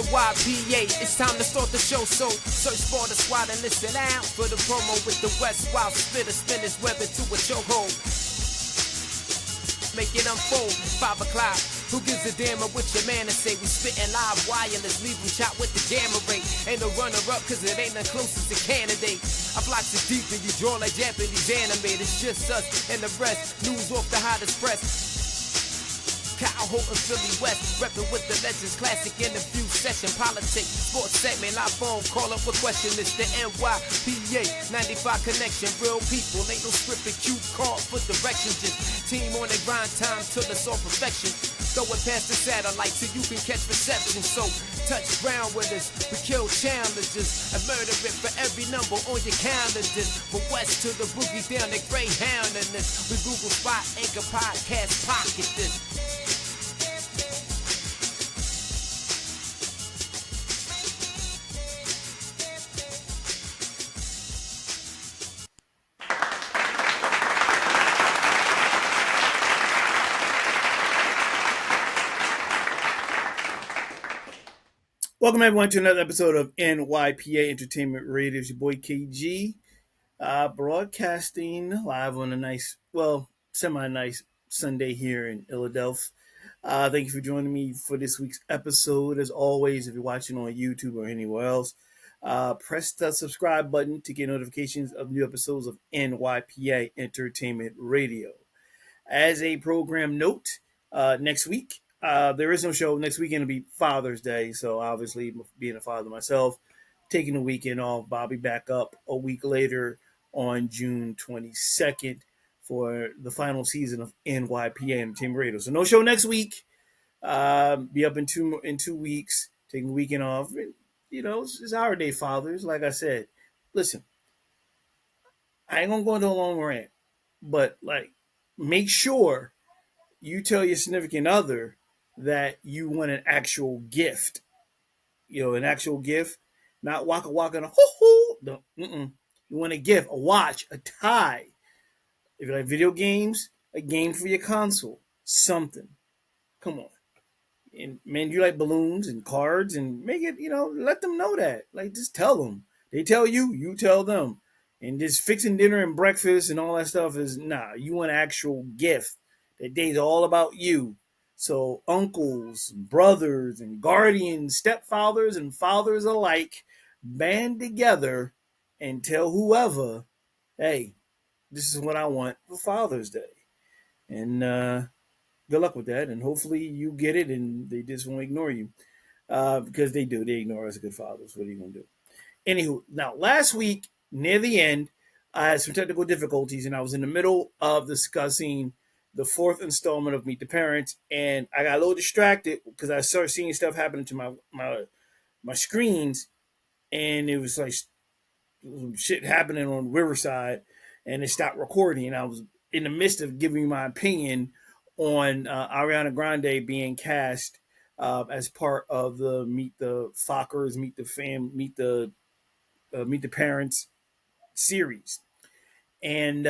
NYPA, it's time to start the show, so search for the squad and listen out for the promo with the West Wild Spitter, spin his weather to a chokehold. Make it unfold, 5 o'clock. Who gives a damn of what your man to say? We spittin' live wireless, leave them shot with the gamma ray. Ain't no runner-up, cause it ain't the closest to candidate. I fly too deep and you draw like Japanese anime. It's just us and the rest, news off the hottest press. Kyle Holton, Philly West, reppin' with the legends, classic interview session, politics, sports segment, live phone, call up a question, it's the NYPA, 95 connection, real people, ain't no scripted cue call for direction, just team on the grind, time till it's all perfection, throw it past the satellite till you can catch reception, so touch ground with us, we kill challenges, and murder it for every number on your calendars, from west to the boogie down the Greyhound in this, we Google Spot, Anchor Podcast, pocket this. Welcome everyone to another episode of NYPA Entertainment Radio. It's your boy KG, broadcasting live on a nice, well, semi-nice Sunday here in Philadelphia. Thank you for joining me for this week's episode. As always, if you're watching on YouTube or anywhere else, press the subscribe button to get notifications of new episodes of NYPA Entertainment Radio. As a program note, next week, there is no show. Next weekend will be Father's Day. So obviously, being a father myself, taking the weekend off. But I'll be back up a week later on June 22nd for the final season of NYPA Entertainment Radio. So no show next week. Be up in two weeks, taking the weekend off. You know, it's our day, fathers. Like I said, listen, I ain't gonna go into a long rant, but like, make sure you tell your significant other that you want an actual gift. You know, an actual gift, not waka waka and a hoo hoo. You want a gift, a watch, a tie. If you like video games, a game for your console, something. Come on. And man, you like balloons and cards and make it, you know, let them know that. Like, just tell them. They tell you, you tell them. And just fixing dinner and breakfast and all that stuff is, nah, you want an actual gift. That day's all about you. So uncles, brothers, and guardians, stepfathers, and fathers alike band together and tell whoever, hey, this is what I want for Father's Day. And good luck with that. And hopefully you get it and they just won't ignore you. Because they do. They ignore us good fathers. What are you going to do? Anywho, now last week, near the end, I had some technical difficulties and I was in the middle of discussing the fourth installment of Meet the Parents, and I got a little distracted because I started seeing stuff happening to my screens, and it was like shit happening on Riverside, and it stopped recording. I was in the midst of giving my opinion on Ariana Grande being cast as part of the Meet the Fockers, Meet the Parents series, and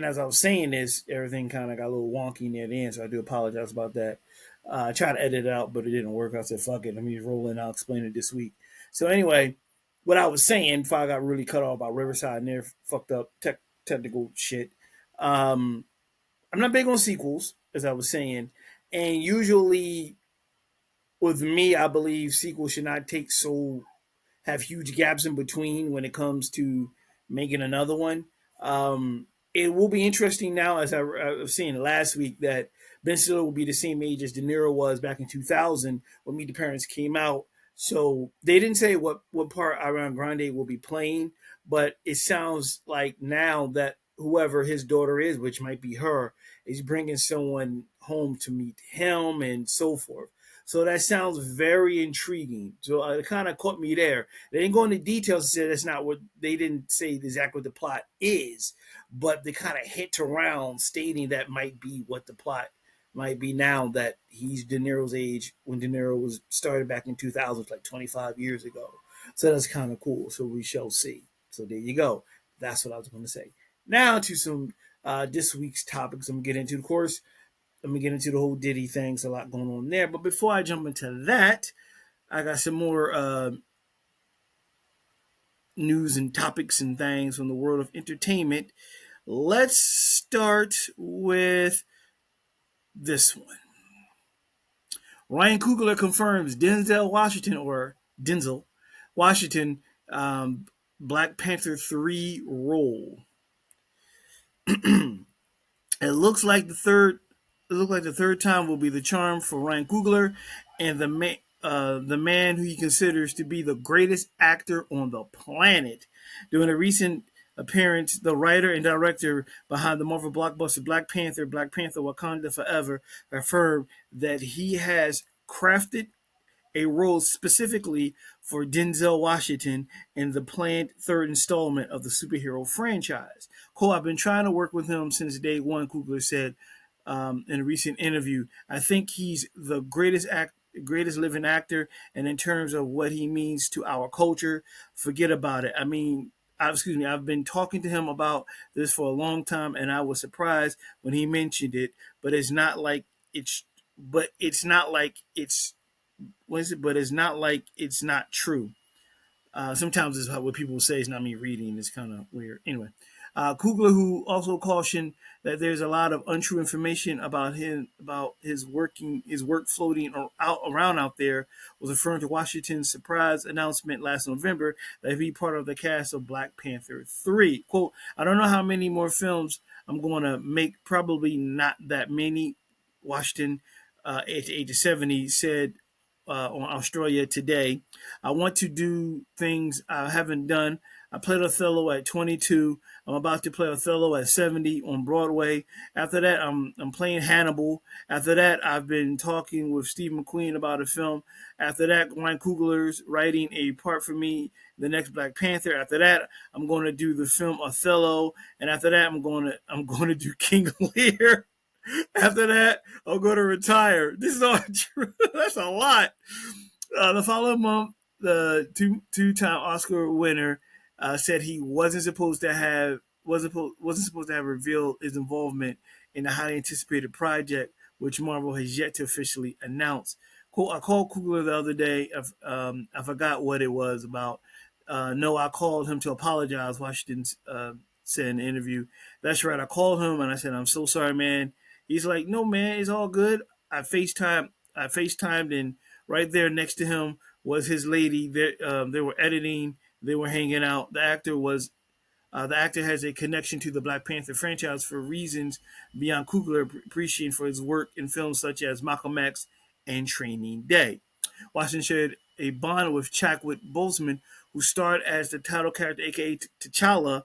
as I was saying this, everything kind of got a little wonky near the end, so I do apologize about that. I tried to edit it out, but it didn't work. I said, fuck it, let me just roll in. I'll explain it this week. So anyway, what I was saying before I got really cut off by Riverside and their fucked up technical shit. I'm not big on sequels, as I was saying. And usually with me, I believe sequels should not have huge gaps in between when it comes to making another one. It will be interesting now, as I was saying last week, that Ben Stiller will be the same age as De Niro was back in 2000 when Meet the Parents came out. So they didn't say what part Ariana Grande will be playing, but it sounds like now that whoever his daughter is, which might be her, is bringing someone home to meet him and so forth. So that sounds very intriguing. So it kind of caught me there. They didn't go into details and say that's not what they didn't say exactly what the plot is, but they kind of hint around stating that might be what the plot might be now that he's De Niro's age when De Niro was started back in 2000, like 25 years ago. So that's kind of cool. So we shall see. So there you go. That's what I was going to say. Now to some this week's topics I'm going to get into. Of course, let me get into the whole Diddy thing. There's a lot going on there. But before I jump into that, I got some more news and topics and things from the world of entertainment. Let's start with this one. Ryan Coogler confirms Denzel Washington, um, Black Panther 3 role. It looks like the third. It looks like the third time will be the charm for Ryan Coogler, and the man who he considers to be the greatest actor on the planet. During a recent appearance, the writer and director behind the Marvel blockbuster Black Panther: Wakanda Forever, affirmed that he has crafted a role specifically for Denzel Washington in the planned third installment of the superhero franchise. Cole, I've been trying to work with him since day one, Kugler said in a recent interview. I think he's the greatest living actor, and in terms of what he means to our culture, forget about it. I mean, I've been talking to him about this for a long time, and I was surprised when he mentioned it. But it's not like it's, but it's not like it's what is it? But it's not like it's not true. Sometimes it's what people say. It's not me reading. It's kind of weird. Anyway, Kugler, who also cautioned that there's a lot of untrue information about his work floating around out there, was referring to Washington's surprise announcement last November that he'd be part of the cast of Black Panther 3. Quote: I don't know how many more films I'm going to make. Probably not that many. Washington, at the age of 70, said on Australia Today. I want to do things I haven't done. I played Othello at 22. I'm about to play Othello at 70 on Broadway. After that, I'm playing Hannibal. After that, I've been talking with Steve McQueen about a film. After that, Ryan Coogler's writing a part for me, the next Black Panther. After that, I'm going to do the film Othello, and after that, I'm going to do King Lear. After that, I'm going to retire. This is all true. That's a lot. The following month, the two-time Oscar winner said he wasn't supposed to have revealed his involvement in the highly anticipated project, which Marvel has yet to officially announce. I called Coogler the other day. I forgot what it was about. No, I called him to apologize. Washington said in the interview. That's right. I called him and I said, "I'm so sorry, man." He's like, "No, man, it's all good." I FaceTimed, and right there next to him was his lady. They were editing. They were hanging out. The actor has a connection to the Black Panther franchise for reasons beyond Coogler appreciating for his work in films such as Malcolm X and Training Day. Washington shared a bond with Chadwick Boseman, who starred as the title character, aka T'Challa,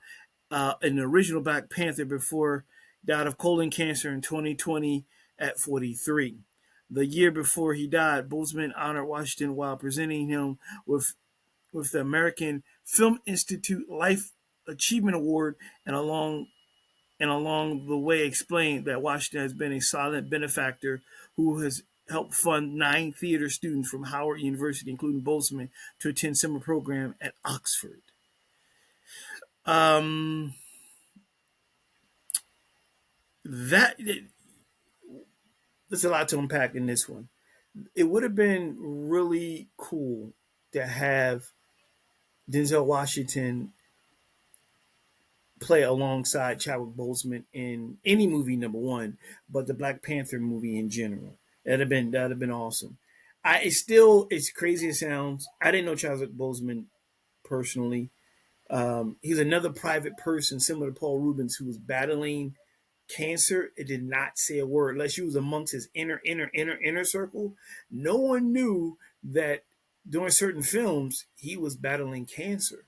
in the original Black Panther before died of colon cancer in 2020 at 43. The year before he died, Boseman honored Washington while presenting him with the American Film Institute Life Achievement Award, and along the way explained that Washington has been a silent benefactor who has helped fund 9 theater students from Howard University, including Boseman, to attend summer program at Oxford. Um, that there's a lot to unpack in this one. It would have been really cool to have Denzel Washington play alongside Chadwick Boseman in any movie, number one, but the Black Panther movie in general. That'd have been awesome. It's crazy as it sounds. I didn't know Chadwick Boseman personally. He's another private person similar to Paul Rubens who was battling cancer. It did not say a word unless you was amongst his inner circle. No one knew that during certain films he was battling cancer.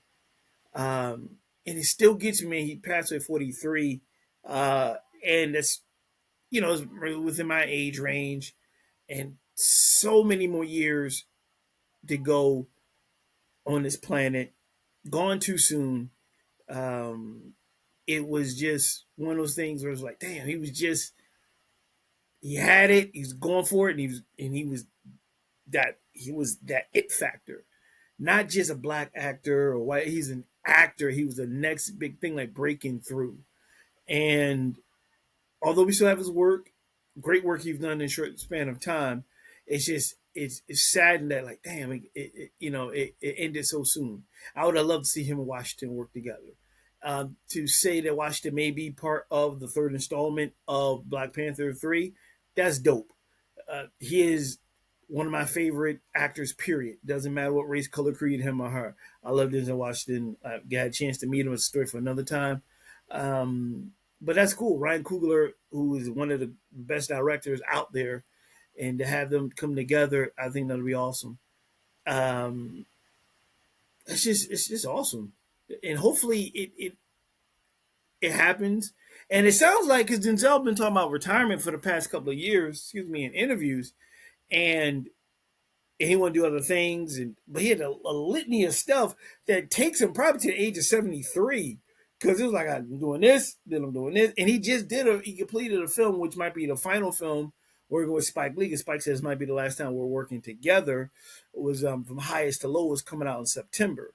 And it still gets me. He passed away at 43, and that's it's within my age range, and so many more years to go on this planet. Gone too soon. Um, it was just one of those things where it was like, damn, he had it, he's going for it, and he was that it factor. Not just a black actor or white, he's an actor. He was the next big thing, like breaking through. And although we still have his work, great work he's done in a short span of time, it's just it's saddened that like damn it ended so soon. I would have loved to see him and Washington work together. To say that Washington may be part of the third installment of Black Panther 3, that's dope. He is one of my favorite actors. Period. Doesn't matter what race, color, creed, him or her. I love Denzel Washington. I got a chance to meet him. It's a story for another time. But that's cool. Ryan Coogler, who is one of the best directors out there, and to have them come together, I think that'll be awesome. Um, it's just awesome, and hopefully it happens. And it sounds like because Denzel been talking about retirement for the past couple of years, excuse me, in interviews, and he want to do other things, but he had a litany of stuff that takes him probably to the age of 73. Because it was like I'm doing this, then I'm doing this, and he completed a film which might be the final film working with Spike Lee. Because Spike says might be the last time we're working together. It was From Highest to Lowest coming out in September.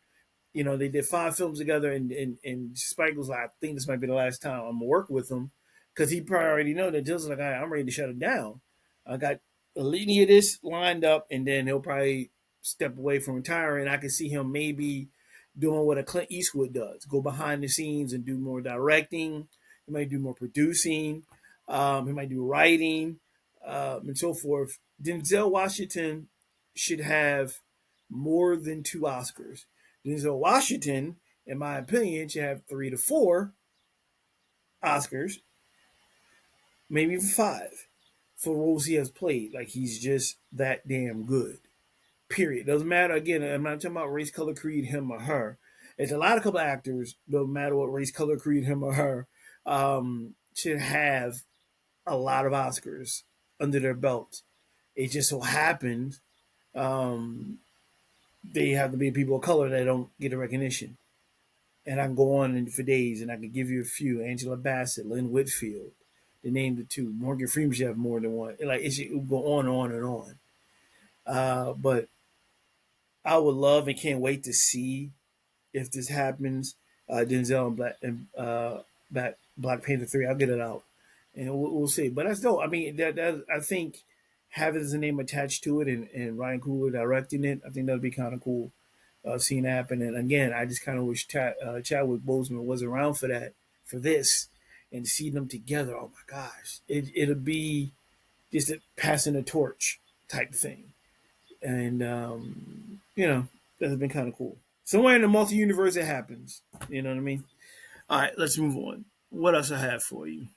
They did 5 films together, and Spike was like, I think this might be the last time I'm gonna work with him, because he probably already know that Jill's like, I'm ready to shut it down. I got a litany of this lined up, and then he'll probably step away from retiring. I can see him maybe doing what a Clint Eastwood does, go behind the scenes and do more directing. He might do more producing. He might do writing, and so forth. Denzel Washington should have more than 2 Oscars. Denzel Washington, in my opinion, should have 3 to 4 Oscars, maybe even 5, for roles he has played. Like he's just that damn good. Period. Doesn't matter. Again, I'm not talking about race, color, creed, him or her. It's a lot of couple of actors. No matter what race, color, creed, him or her, should have a lot of Oscars under their belts. It just so happens um, they have to be people of color that don't get the recognition. And I can go on for days, and I can give you a few: Angela Bassett, Lynn Whitfield, to name the 2. Morgan Freeman should have more than one. Like it should go on and on. But I would love and can't wait to see if this happens. Denzel and Black Panther 3. I'll get it out, and we'll see. But that's dope. I mean, that I think having his name attached to it, and Ryan Coogler directing it, I think that'd be kind of cool. Seeing happen. And again, I just kind of wish Chadwick Boseman was around for that, for this, and see them together. Oh my gosh, it'll be just a passing a torch type thing, and that's been kind of cool. Somewhere in the multi universe, it happens. You know what I mean? All right, let's move on. What else I have for you?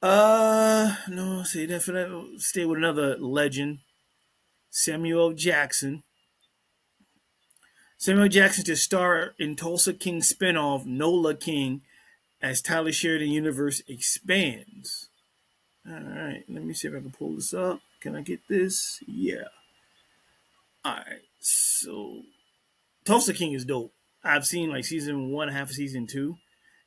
No, say that for that. Stay with another legend, Samuel Jackson. Samuel Jackson to star in Tulsa King spinoff Nola King as Tyler Sheridan universe expands. All right, let me see if I can pull this up. Can I get this? Yeah. All right, so Tulsa King is dope. I've seen like season 1, half of season 2,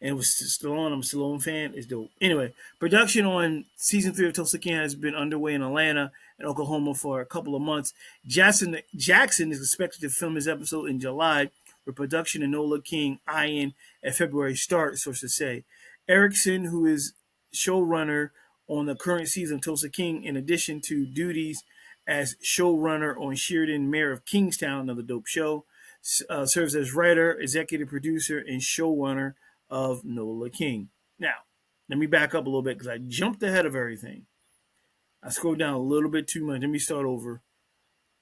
and it was Stallone. I'm a Stallone fan. It's dope. Anyway, production on season 3 of Tulsa King has been underway in Atlanta and Oklahoma for a couple of months. Jackson is expected to film his episode in July, with production and Nola King eyeing a February start, sources say. Erickson, who is showrunner on the current season of Tulsa King, in addition to duties as showrunner on Sheridan, Mayor of Kingstown, another dope show, serves as writer, executive producer, and showrunner of Nola King. Now, let me back up a little bit because I jumped ahead of everything. I scrolled down a little bit too much. Let me start over.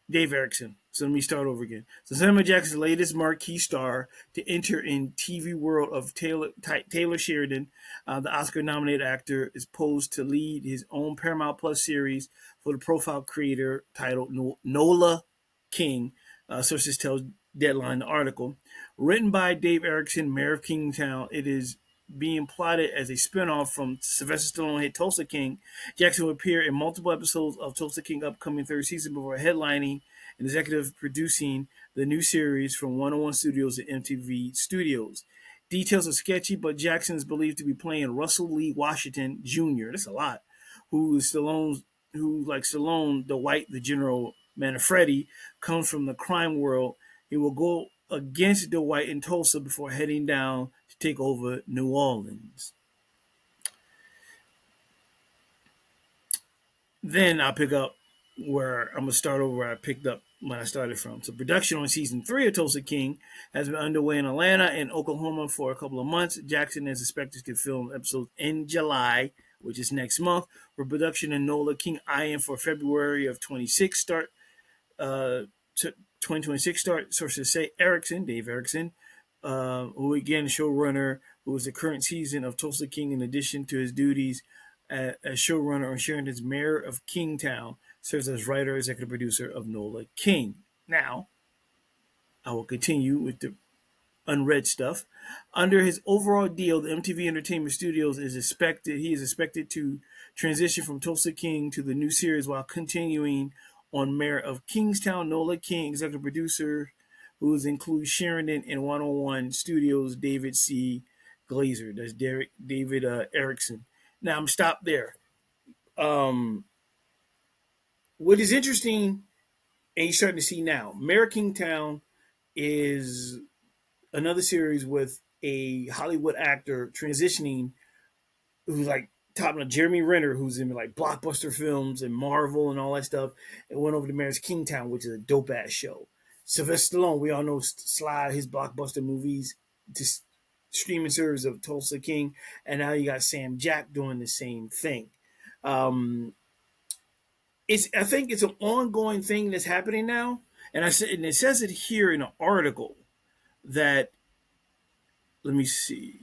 Dave Erickson. So let me start over again. So Samuel Jackson's latest marquee star to enter in TV world of Taylor Sheridan, the Oscar-nominated actor, is posed to lead his own Paramount Plus series for the profile creator titled Nola King. Sources tell Deadline the article. Written by Dave Erickson, Mayor of Kingstown, it is being plotted as a spinoff from Sylvester Stallone hit Tulsa King. Jackson will appear in multiple episodes of Tulsa King upcoming third season before headlining and executive producing the new series from 101 Studios and MTV Studios. Details are sketchy, but Jackson is believed to be playing Russell Lee Washington Jr. That's a lot. Who, like Stallone, the White, the General Manfredi, comes from the crime world. He will go against the White in Tulsa before heading down to take over New Orleans. Then I'll pick up where I'm gonna start over where I picked up when I started from. So production on season 3 of Tulsa King has been underway in Atlanta and Oklahoma for a couple of months. Jackson is expected to film episodes in July, which is next month, for production in Nola King eyeing for February of 26 start. To 2026 start. Sources say Dave Erickson, who again showrunner, who is the current season of Tulsa King, in addition to his duties as showrunner on Sheridan's Mayor of Kingstown, serves as writer, executive producer of Nola King. Now, I will continue with the unread stuff. Under his overall deal, the MTV Entertainment Studios is expected to transition from Tulsa King to the new series while continuing on Mayor of Kingstown. Nola King, executive producer, who includes Sheridan and 101 Studios, David C. Glazer. That's David Erickson. Now I'm stopped there. Um, what is interesting, and you're starting to see now, Mayor of Kingstown is another series with a Hollywood actor transitioning, who's like top of Jeremy Renner, who's in like blockbuster films and Marvel and all that stuff, and went over to Mayor's Kingstown, which is a dope ass show. Sylvester Stallone, we all know, slide his blockbuster movies to streaming service of Tulsa King, and now you got Sam Jack doing the same thing. Um, I think it's an ongoing thing that's happening now, and and it says it here in an article that, let me see.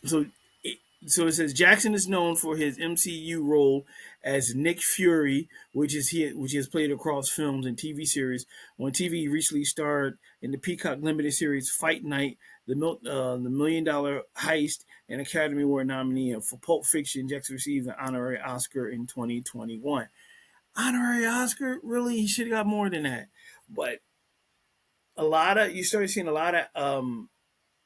So it, so it says Jackson is known for his MCU role as Nick Fury, which he has played across films and TV series. On TV, he recently starred in the Peacock limited series Fight Night, the Million Dollar Heist, and Academy Award nominee. And for Pulp Fiction, Jackson received an honorary Oscar in 2021. Honorary Oscar? Really? He should have got more than that. But you started seeing a lot of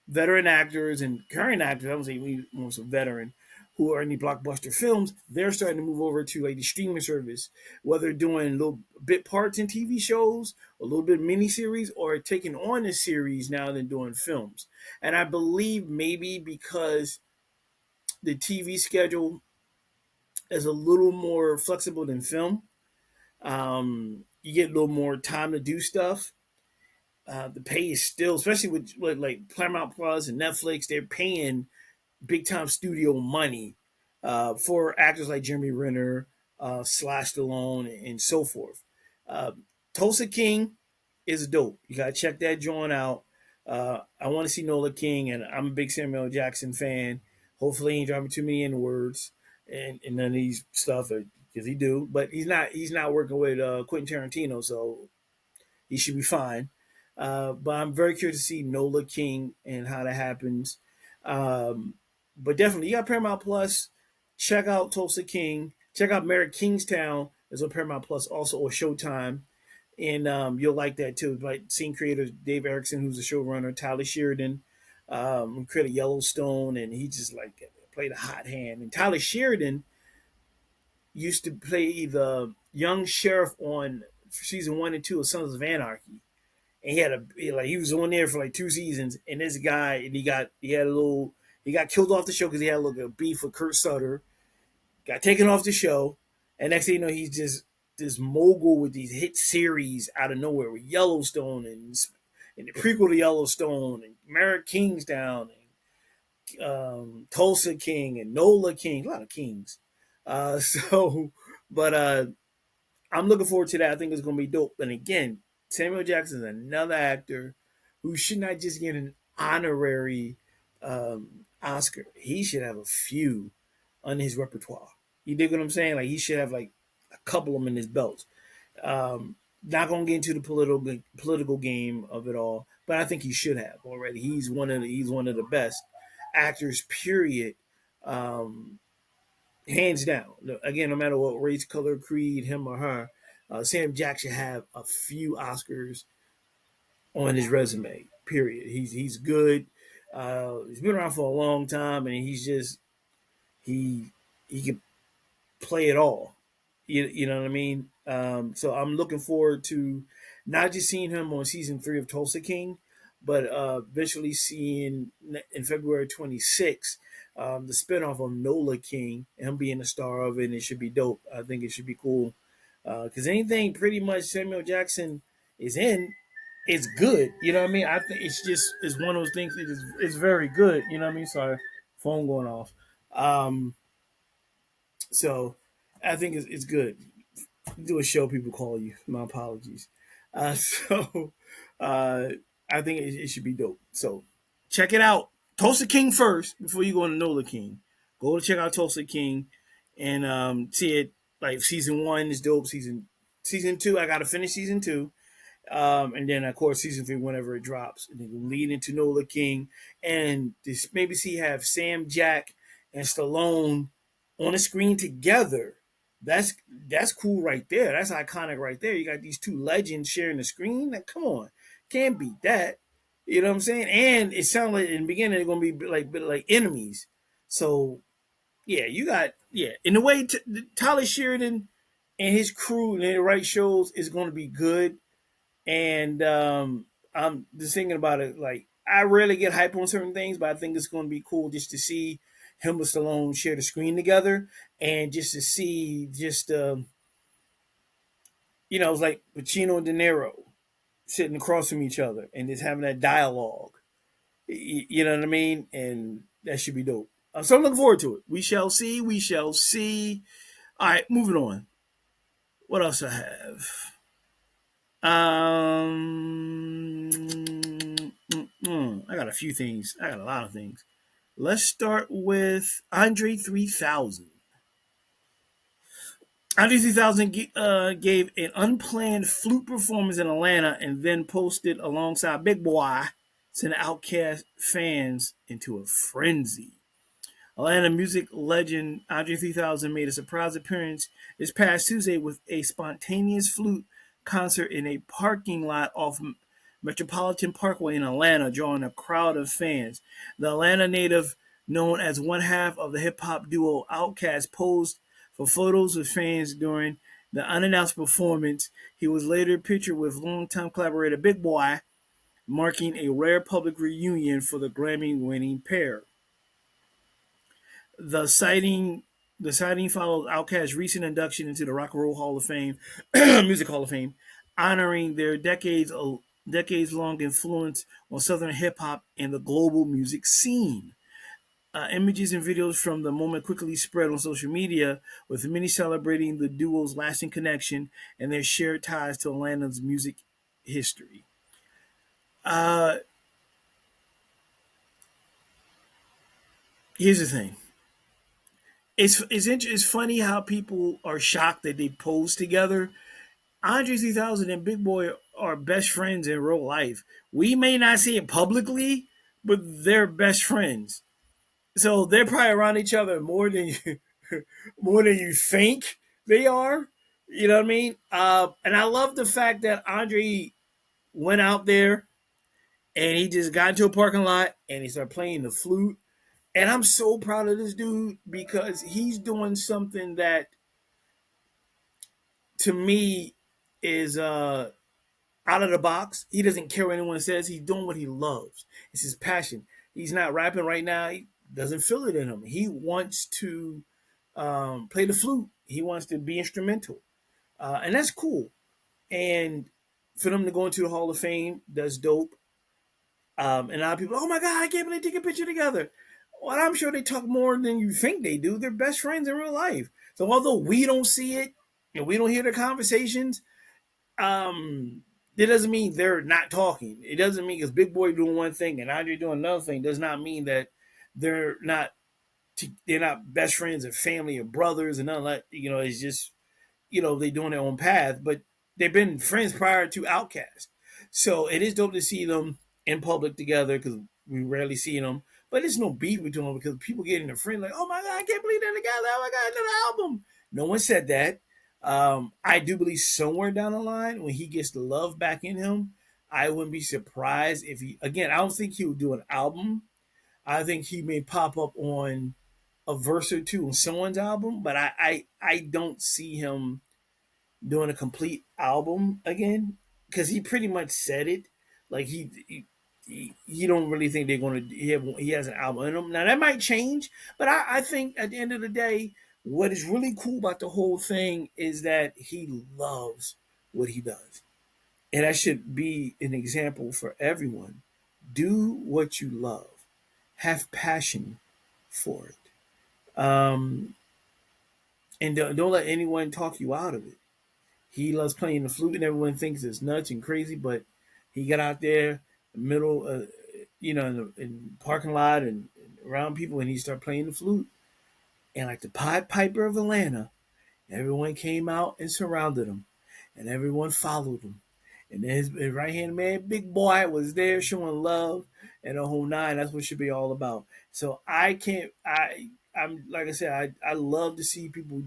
veteran actors and current actors, I don't say we more so veteran, who are in the blockbuster films, they're starting to move over to like the streaming service, whether doing little bit parts in TV shows, a little bit of miniseries, or taking on a series now than doing films. And I believe maybe because the TV schedule is a little more flexible than film, you get a little more time to do stuff. The pay is still, especially with like Paramount Plus and Netflix, they're paying big time studio money for actors like Jeremy Renner, Slash Stallone, and so forth. Uh, Tulsa King is dope. You gotta check that joint out. I want to see Nola King, and I'm a big Samuel Jackson fan. Hopefully, he ain't dropping too many N words and none of these stuff because he do. But he's not working with Quentin Tarantino, so he should be fine. But I'm very curious to see Nola King and how that happens. Um, but definitely, you got Paramount Plus. Check out Tulsa King. Check out Merrick Kingstown. Is on Paramount Plus also, or Showtime. And you'll like that too. Like scene creator Dave Erickson, who's the showrunner, Tyler Sheridan, created Yellowstone, and he just like played a hot hand. And Tyler Sheridan used to play the young sheriff on season 1 and 2 of Sons of Anarchy, and he was on there for like 2 seasons. And this guy, and he got killed off the show because he had a little beef with Kurt Sutter. Got taken off the show, and next thing you know, he's just this mogul with these hit series out of nowhere with Yellowstone and the prequel to Yellowstone and Merrick Kingstown and Tulsa King and Nola King, a lot of kings. So, but I'm looking forward to that. I think it's going to be dope. And again, Samuel Jackson is another actor who should not just get an honorary Oscar. He should have a few on his repertoire. You dig what I'm saying? Like he should have like a couple of them in his belt. Not gonna get into the political game of it all, but I think he should have already. He's one of the best actors. Period. Um, Hands down. Again, no matter what race, color, creed, him or her, Sam Jack should have a few Oscars on his resume. Period. He's good. He's been around for a long time, and he he can play it all. You know what I mean? So I'm looking forward to not just seeing him on season 3 of Tulsa King, but eventually seeing in February 26th the spinoff of Nola King and him being the star of it. And it should be dope. I think it should be cool. Because anything pretty much Samuel Jackson is in, it's good. You know what I mean? I think it's one of those things. It's very good. You know what I mean? Sorry, phone going off. Um, so I think it's good. Do a show, people call you. My apologies. So uh, I think it should be dope. So check it out. Tulsa King first before you go into Nola King. Go to check out Tulsa King and see it. Like season one is dope. Season two, I gotta finish season two. And then of course season three whenever it drops, and then lead into Nola King, and this maybe see have Sam Jack and Stallone on the screen together. That's cool right there. That's iconic right there. You got these two legends sharing the screen. Like, come on, can't beat that. You know what I'm saying? And it sounds like in the beginning they're gonna be like enemies. So yeah, you got in the way Tyler Sheridan and his crew and the right shows is going to be good. And I'm just thinking about it. Like, I rarely get hype on certain things, but I think it's going to be cool just to see him with Stallone share the screen together, and just to see it's like Pacino and De Niro sitting across from each other and just having that dialogue. You know what I mean? And that should be dope. So I'm looking forward to it. We shall see. We shall see. All right, moving on. What else I have? I got a few things. I got a lot of things. Let's start with Andre 3000. Andre 3000 gave an unplanned flute performance in Atlanta and then posted alongside Big Boy, sent Outkast fans into a frenzy. Atlanta music legend Andre 3000 made a surprise appearance this past Tuesday with a spontaneous flute concert in a parking lot off Metropolitan Parkway in Atlanta, drawing a crowd of fans. The Atlanta native, known as one half of the hip hop duo Outkast, posed for photos with fans during the unannounced performance. He was later pictured with longtime collaborator Big Boy, marking a rare public reunion for the Grammy-winning pair. The sighting the sighting follows Outkast's recent induction into the Rock and Roll Hall of Fame, Music Hall of Fame, honoring their decades long influence on Southern hip hop and the global music scene. Images and videos from the moment quickly spread on social media, with many celebrating the duo's lasting connection and their shared ties to Atlanta's music history. Uh, Here's the thing. It's funny how people are shocked that they pose together. Andre 3000 and Big Boy are best friends in real life. We may not see it publicly, but they're best friends. So they're probably around each other more than you think they are. You know what I mean? And I love the fact that Andre went out there and he just got into a parking lot and he started playing the flute. And I'm so proud of this dude because he's doing something that to me is out of the box. He doesn't care what anyone says. He's doing what he loves. It's his passion. He's not rapping right now. He doesn't feel it in him. He wants to play the flute. He wants to be instrumental, and that's cool. And for them to go into the Hall of Fame, that's dope. And a lot of people, oh my God, I can't believe they take a picture together. Well, I'm sure they talk more than you think they do. They're best friends in real life. So although we don't see it and we don't hear their conversations, it doesn't mean they're not talking. It doesn't mean because Big Boy doing one thing and Andre doing another thing does not mean that they're not they're not best friends or family or brothers and none of that. It's just they doing their own path, but they've been friends prior to Outkast. So it is dope to see them in public together because we rarely see them. But it's no beef between them because people get in a friend like, oh my God, I can't believe they're together. Oh my God, another album. No one said that. I do believe somewhere down the line when he gets the love back in him, I wouldn't be surprised if he again. I don't think he would do an album. I think he may pop up on a verse or two on someone's album, but I don't see him doing a complete album again because he pretty much said it. Like he don't really think they're going to. He has an album in him now. That might change, but I think at the end of the day, What is really cool about the whole thing is that he loves what he does. And that should be an example for everyone. Do what you love, have passion for it. And don't let anyone talk you out of it. He loves playing the flute, and everyone thinks it's nuts and crazy, but he got out there, middle, in the parking lot and around people, and he started playing the flute. And like the Pied Piper of Atlanta, everyone came out and surrounded him, and everyone followed him. And then his right hand man, Big Boy, was there showing love and the whole nine. That's what it should be all about. So I can't. I'm like I said. I love to see people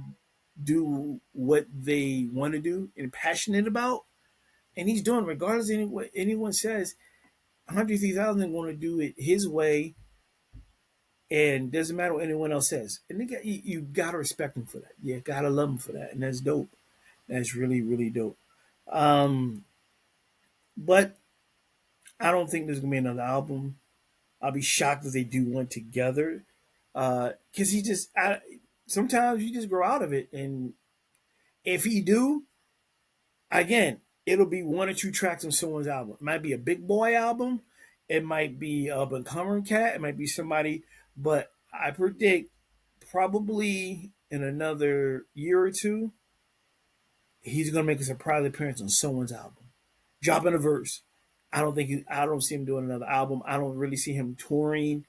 do what they want to do and passionate about, and he's doing regardless of what anyone says. 103,000 going to do it his way, and doesn't matter what anyone else says. And you gotta respect him for that. You gotta love him for that, and that's dope. That's really really dope. Um, but I don't think there's gonna be another album. I'll be shocked if they do one together, because sometimes you just grow out of it, and if he do, again, it'll be one or two tracks on someone's album. It might be a Big Boy album, it might be a Becoming Cat, it might be somebody, but I predict probably in another year or two, he's gonna make a surprise appearance on someone's album, dropping a verse. I don't see him doing another album. I don't really see him touring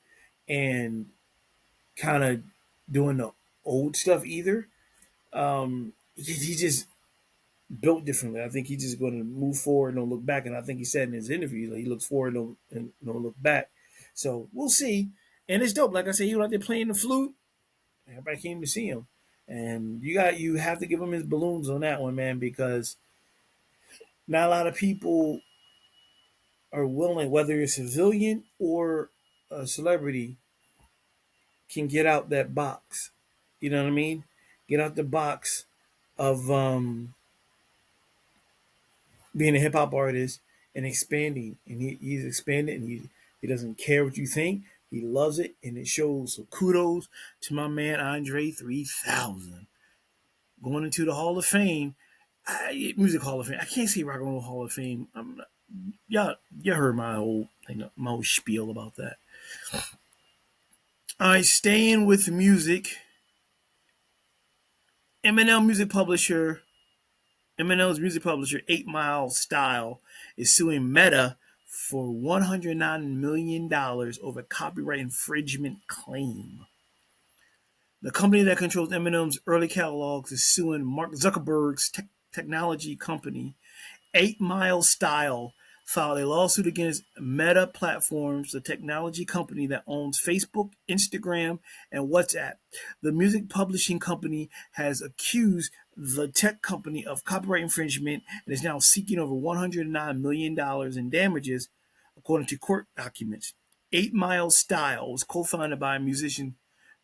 and kind of doing the old stuff either. He just built differently. I think he's just going to move forward and don't look back. And I think he said in his interview that he looks forward and don't look back. So we'll see. And it's dope. Like I said, he was out there playing the flute. Everybody came to see him. And you have to give him his balloons on that one, man, because not a lot of people are willing, whether you're a civilian or a celebrity, can get out that box. You know what I mean? Get out the box of being a hip hop artist and expanding. And he's expanded, and he doesn't care what you think. He loves it, and it shows. So kudos to my man Andre 3000 going into the Hall of Fame, Music Hall of Fame. I can't say Rock and Roll Hall of Fame. You heard my whole thing, my whole spiel about that. All right, staying with music. Eminem's music publisher, 8 Mile Style, is suing Meta for $109 million over copyright infringement claim. The company that controls Eminem's early catalogs is suing Mark Zuckerberg's technology company. 8 Mile Style filed a lawsuit against Meta Platforms, the technology company that owns Facebook, Instagram, and WhatsApp. The music publishing company has accused the tech company of copyright infringement and is now seeking over $109 million in damages, according to court documents. 8 Mile Style was co-founded by the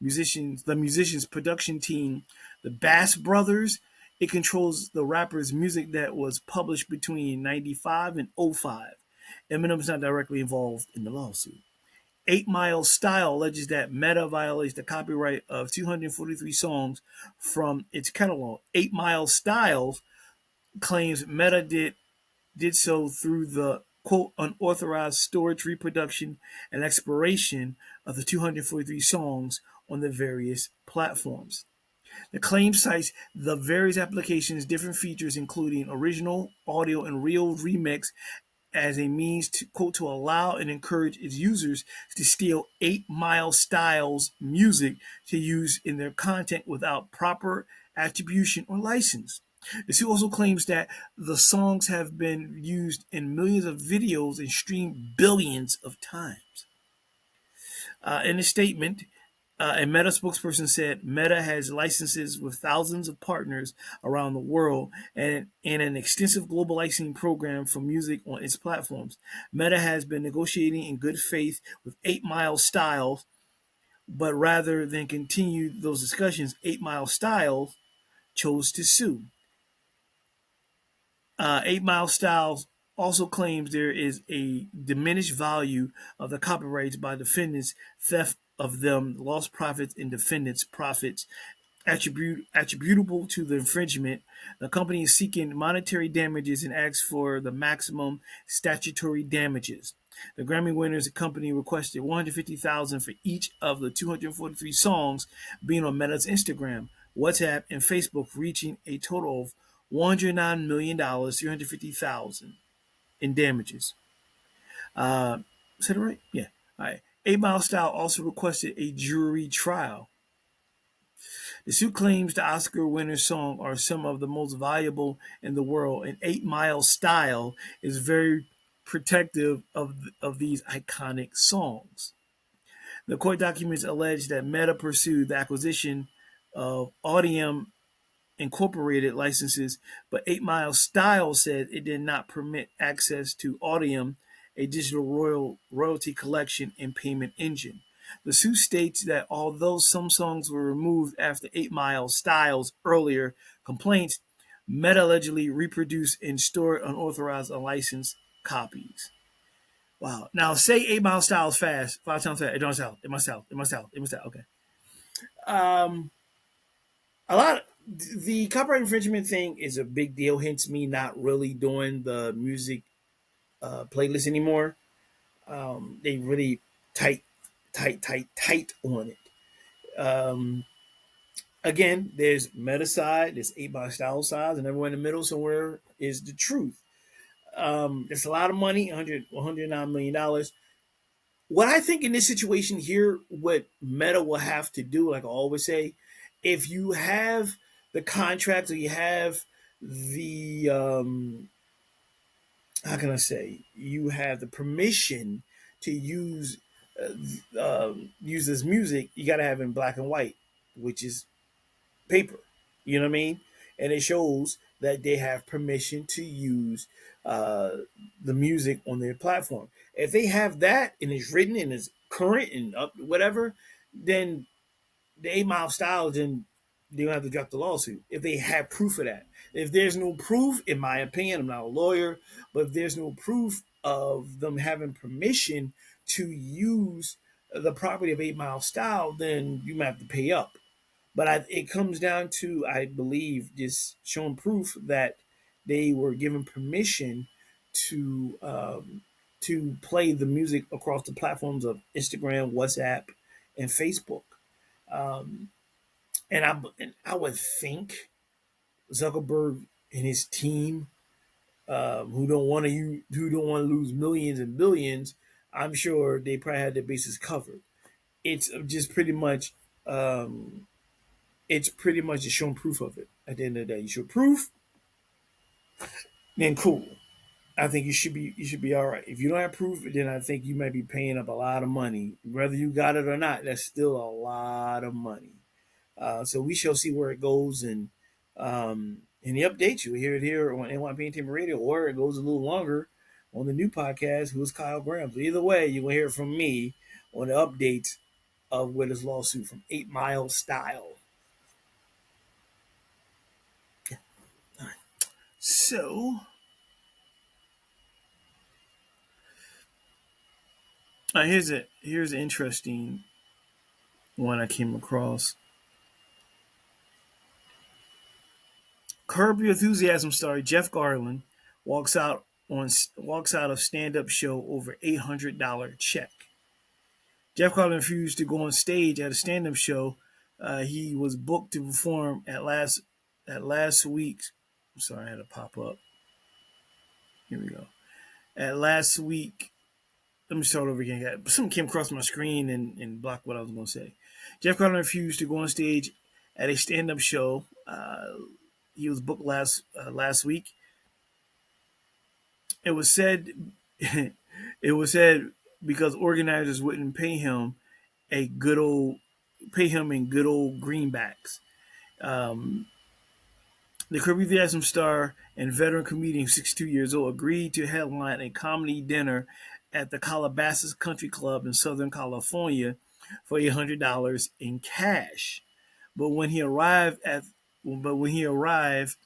musicians production team, the Bass Brothers. It controls the rapper's music that was published between 95 and 05. Eminem is not directly involved in the lawsuit. 8 Mile Style alleges that Meta violates the copyright of 243 songs from its catalog. 8 Mile Styles claims Meta did so through the quote unauthorized storage, reproduction, and expiration of the 243 songs on the various platforms. The claim cites the various applications' different features, including original, audio, and real remix, as a means to quote to allow and encourage its users to steal 8 Mile Styles music to use in their content without proper attribution or license. The suit also claims that the songs have been used in millions of videos and streamed billions of times. In a statement, a Meta spokesperson said Meta has licenses with thousands of partners around the world and an extensive global licensing program for music on its platforms. Meta has been negotiating in good faith with 8 Mile Styles, but rather than continue those discussions, 8 Mile Styles chose to sue. 8 Mile Styles also claims there is a diminished value of the copyrights by defendants, theft of them, lost profits, and defendants' profits. attributable to the infringement. The company is seeking monetary damages and asks for the maximum statutory damages. The Grammy winners company requested $150,000 for each of the 243 songs being on Meta's Instagram, WhatsApp, and Facebook, reaching a total of $109,000,000, $350,000 in damages. Is that right? Yeah. All right. 8 Mile Style also requested a jury trial. The suit claims the Oscar winner's songs are some of the most valuable in the world, and 8 Mile Style is very protective of these iconic songs. The court documents allege that Meta pursued the acquisition of Audium Incorporated licenses, but 8 Mile Style said it did not permit access to Audium, a digital royalty collection and payment engine. The suit states that although some songs were removed after 8 Mile Style's earlier complaints, Meta allegedly reproduced and stored unauthorized unlicensed copies. Wow. Now say 8 Mile Style's fast, 5 times fast. It don't sound. It must sound. It must sound. It must sound. Okay. Um, a lot of the copyright infringement thing is a big deal. Hence, me not really doing the music playlist anymore. They really tight, tight on it. Again, there's meta side, there's 8 by style sides, and everywhere in the middle somewhere is the truth. It's a lot of money, 109 million dollars. What I think in this situation here, what Meta will have to do, like I always say, if you have the contract or you have the how can I say, you have the permission to use this music, you got to have it in black and white, which is paper. You know what I mean? And it shows that they have permission to use uh, the music on their platform. If they have that and it's written and it's current and up whatever, then the 8 Mile Style, then they don't have to drop the lawsuit if they have proof of that. If there's no proof, in my opinion, I'm not a lawyer, but if there's no proof of them having permission to use the property of 8 Mile Style, then you might have to pay up. But it comes down to, I believe, just showing proof that they were given permission to play the music across the platforms of Instagram, WhatsApp, and Facebook. Um, and I would think Zuckerberg and his team, who don't want to lose millions and billions, I'm sure they probably had their bases covered. It's just pretty much um, it's pretty much just showing proof of it. At the end of the day, you show proof, then cool. I think you should be all right. If you don't have proof, then I think you might be paying up a lot of money. Whether you got it or not, that's still a lot of money. So we shall see where it goes, and he updates you. Hear it here on NYP Team Radio, or it goes a little longer on the new podcast, Who's Kyle Graham. So either way, you're gonna hear it from me on the updates of where this lawsuit from 8 Mile Style. So here's an interesting one I came across. Curb Your Enthusiasm star Jeff Garlin walks out walks out of stand up show over $800 check. Jeff Garlin refused to go on stage at a stand up show. He was booked to perform at last week's. I'm sorry, I had to pop up. Here we go. At last week, let me start over again. Something came across my screen and blocked what I was going to say. Jeff Garlin refused to go on stage at a stand up show. He was booked last week. It was said it was said because organizers wouldn't a good old pay him in good old greenbacks. Um, the Curb Enthusiasm star and veteran comedian, 62 years old, agreed to headline a comedy dinner at the Calabasas Country Club in Southern California for $800 in cash. But when he arrived at but when he arrived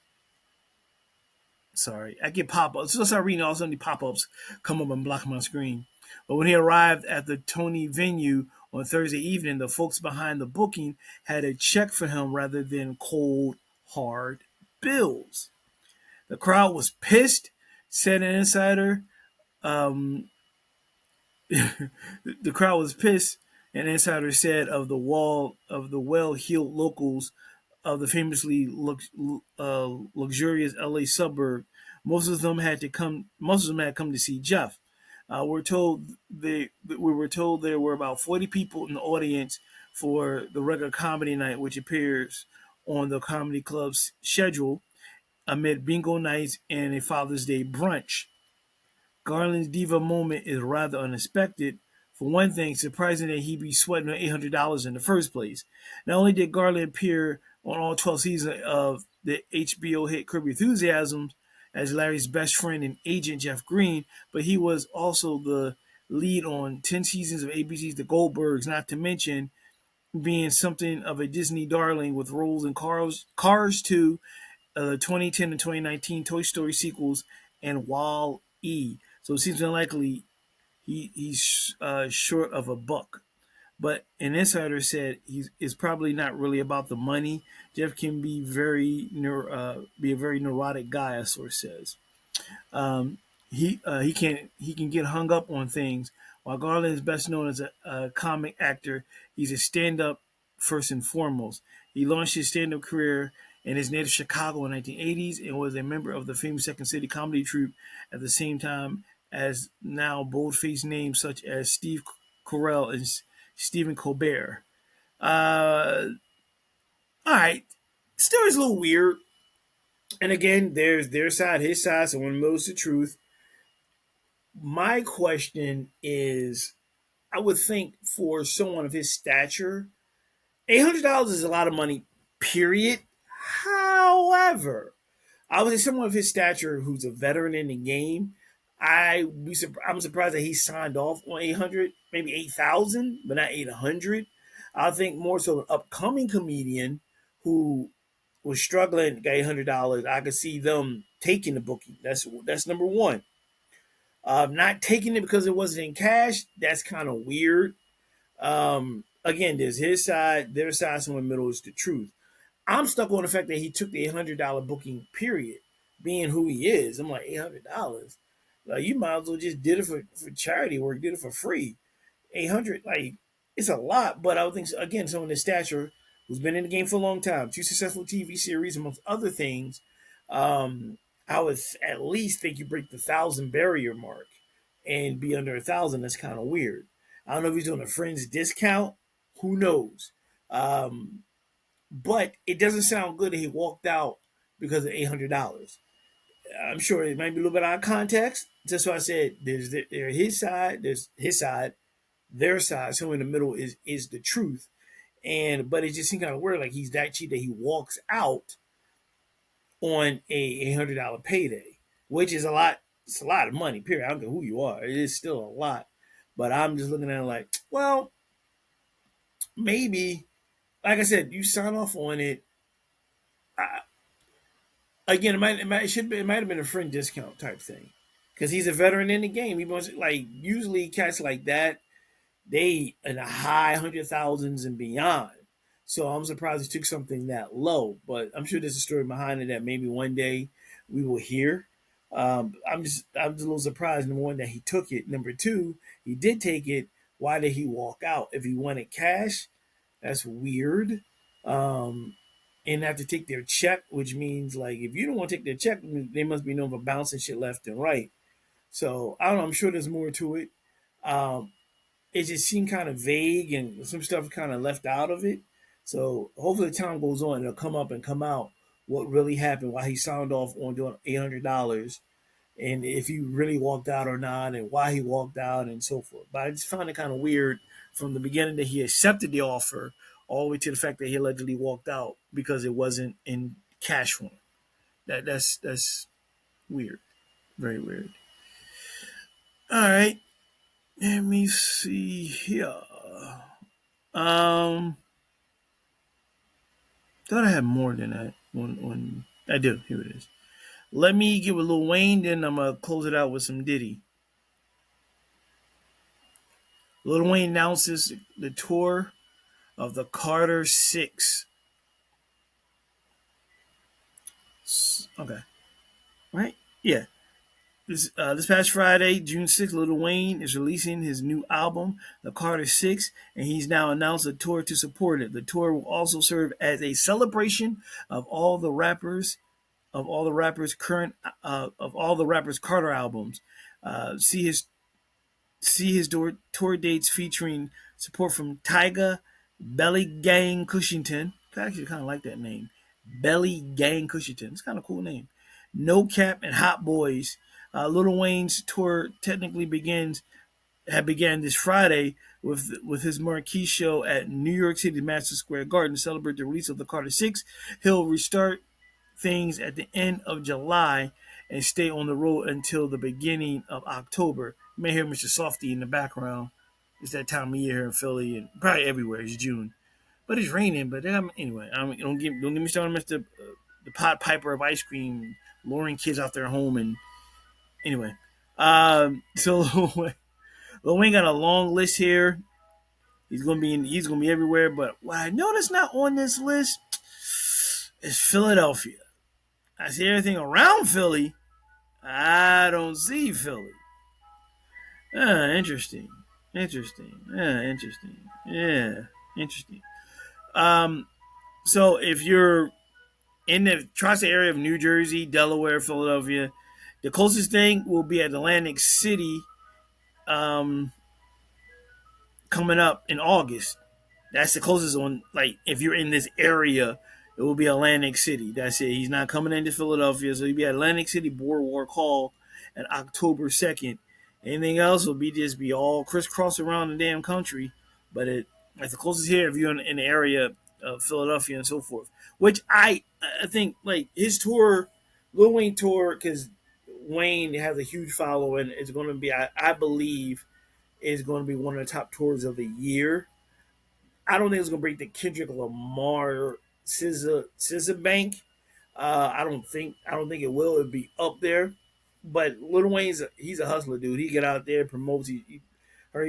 Sorry, I get pop ups. So I start reading, all of a sudden the pop ups come up and block my screen. But when he arrived at the Tony venue On Thursday evening, the folks behind the booking had a check for him rather than cold, hard bills. The crowd was pissed, said an insider. Um, the crowd was pissed, an insider said of the well-heeled locals of the famously luxurious LA suburb. Most of them had come to see Jeff. We were told there were about 40 people in the audience for the regular comedy night, which appears on the comedy club's schedule amid bingo nights and a Father's Day brunch. Garland's diva moment is rather unexpected. For one thing, surprising that he be sweating on $800 in the first place. Not only did Garland appear on all 12 seasons of the HBO hit Curb Your Enthusiasm as Larry's best friend and agent Jeff Green, but he was also the lead on 10 seasons of ABC's The Goldbergs, not to mention being something of a Disney darling with roles in Cars 2, 2010 and 2019 Toy Story sequels, and Wall-E. So it seems unlikely he's short of a buck. But an insider said it's probably not really about the money. Jeff can be a very neurotic guy, a source says. Um, he can get hung up on things. While Garland is best known as a comic actor, he's a stand-up first and foremost. He launched his stand-up career in his native Chicago in the 1980s and was a member of the famous Second City comedy troupe at the same time as now bold-faced names such as Steve Carell and Stephen Colbert. All right, story's a little weird. And again, there's their side, his side, someone knows the truth. My question is, I would think for someone of his stature, $800 is a lot of money, period. However, I would say someone of his stature who's a veteran in the game, I'm surprised that he signed off on 800, maybe 8,000, but not 800. I think more so an upcoming comedian who was struggling, got $800. I could see them taking the booking. That's number one. Not taking it because it wasn't in cash. That's kind of weird. Again, there's his side, their side, somewhere in the middle is the truth. I'm stuck on the fact that he took the $800 booking, period. Being who he is, I'm like, $800. Like, you might as well just did it for charity work, did it for free. 800, like, it's a lot, but I would think, again, someone in stature who's been in the game for a long time, two successful TV series, amongst other things, I would at least think you break the 1,000 barrier mark and be under 1,000. That's kind of weird. I don't know if he's doing a friend's discount. Who knows? But it doesn't sound good that he walked out because of $800. I'm sure it might be a little bit out of context. That's why I said there's his side, there's his side, their side. So in the middle is the truth. But it just seems kind of weird, like he's that cheap that he walks out on a $800 payday, which is a lot. It's a lot of money. Period. I don't care who you are. It is still a lot. But I'm just looking at it like, well, maybe. Like I said, you sign off on it. I, Again, it might have been a friend discount type thing, because he's a veteran in the game. He wants, like, usually cats like that, they in the high 100,000s and beyond. So I'm surprised he took something that low, but I'm sure there's a story behind it that maybe one day we will hear. I'm just a little surprised. Number one, that he took it. Number two, he did take it. Why did he walk out? If he wanted cash, that's weird. Um, and have to take their check, which means, like, if you don't want to take their check, they must be known for bouncing shit left and right. So I don't know. I'm sure there's more to it. Um, it just seemed kind of vague and some stuff kind of left out of it. So hopefully, time goes on, it'll come up and come out what really happened, why he signed off on doing $800, and if he really walked out or not, and why he walked out, and so forth. But I just found it kind of weird from the beginning that he accepted the offer, all the way to the fact that he allegedly walked out because it wasn't in cash form. That's weird, very weird. All right, let me see here. Um, Thought I had more than that. On I do. Here it is. Let me give a Lil Wayne, then I'm gonna close it out with some Diddy. Lil Wayne announces the tour of the Carter Six. Okay, right? Yeah. This past Friday, June 6th, Lil Wayne is releasing his new album, The Carter Six, and he's now announced a tour to support it. The tour will also serve as a celebration of all the rappers of all the rappers Carter albums. Uh, see his See his tour dates featuring support from Tyga, Belly Gang Cushington. I actually kind of like that name. Belly Gang Cushington. It's kind of a cool name. No Cap and Hot Boys. Lil Wayne's tour technically began this Friday with his marquee show at New York City Madison Square Garden to celebrate the release of the Carter Six. He'll restart things at the end of July and stay on the road until the beginning of October. You may hear Mr. Softy in the background. It's that time of year here in Philly and probably everywhere. It's June, but it's raining. But anyway, don't get me started, Mr. The Pot Piper of ice cream, luring kids out their home and anyway. So Lil Wayne got a long list here. He's gonna be everywhere. But what I noticed not on this list is Philadelphia. I see everything around Philly. I don't see Philly. Interesting. Interesting. Interesting. Yeah, interesting. Um, so if you're in the tri-state area of New Jersey, Delaware, Philadelphia, the closest thing will be at Atlantic City, um, coming up in August. That's the closest one. Like if you're in this area, it will be Atlantic City. That's it. He's not coming into Philadelphia, so he'll be at Atlantic City Boardwalk Hall on October 2nd. Anything else will be all crisscross around the damn country. But it's the closest here if you're in the area of Philadelphia and so forth. Which I think like his tour, Lil Wayne tour, because Wayne has a huge following. It's going to be I believe is going to be one of the top tours of the year. I don't think it's gonna break the Kendrick Lamar SZA Bank. I don't think it will. It'd be up there. But Lil Wayne's he's a hustler, dude. He get out there, promotes. He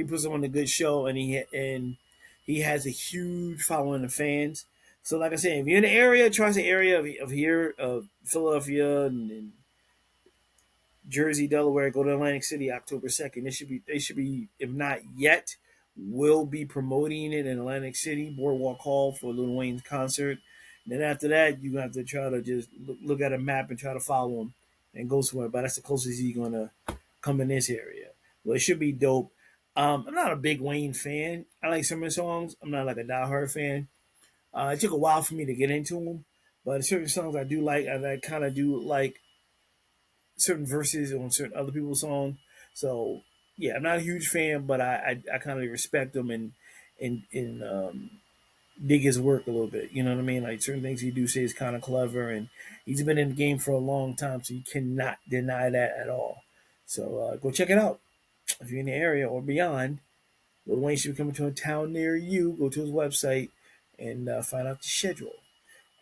puts on a good show, and he has a huge following of fans. So, like I said, if you're in the area, tri-state area of here, of Philadelphia and Jersey, Delaware, go to Atlantic City October 2nd. They should be, if not yet, will be promoting it in Atlantic City, Boardwalk Hall for Lil Wayne's concert. And then after that, you're gonna have to try to just look at a map and try to follow him and go somewhere. But that's the closest he's gonna come in this area. Well, it should be dope. I'm not a big Wayne fan. I like some of his songs. I'm not like a diehard fan. It took a while for me to get into him, but certain songs I do like. I kind of do like certain verses on certain other people's songs. So yeah, I'm not a huge fan, but I kind of respect him and dig his work a little bit. You know what I mean? Like certain things he do say is kind of clever, and he's been in the game for a long time, so you cannot deny that at all. So go check it out if you're in the area or beyond. Lil Wayne should be coming to a town near you. Go to his website and find out the schedule.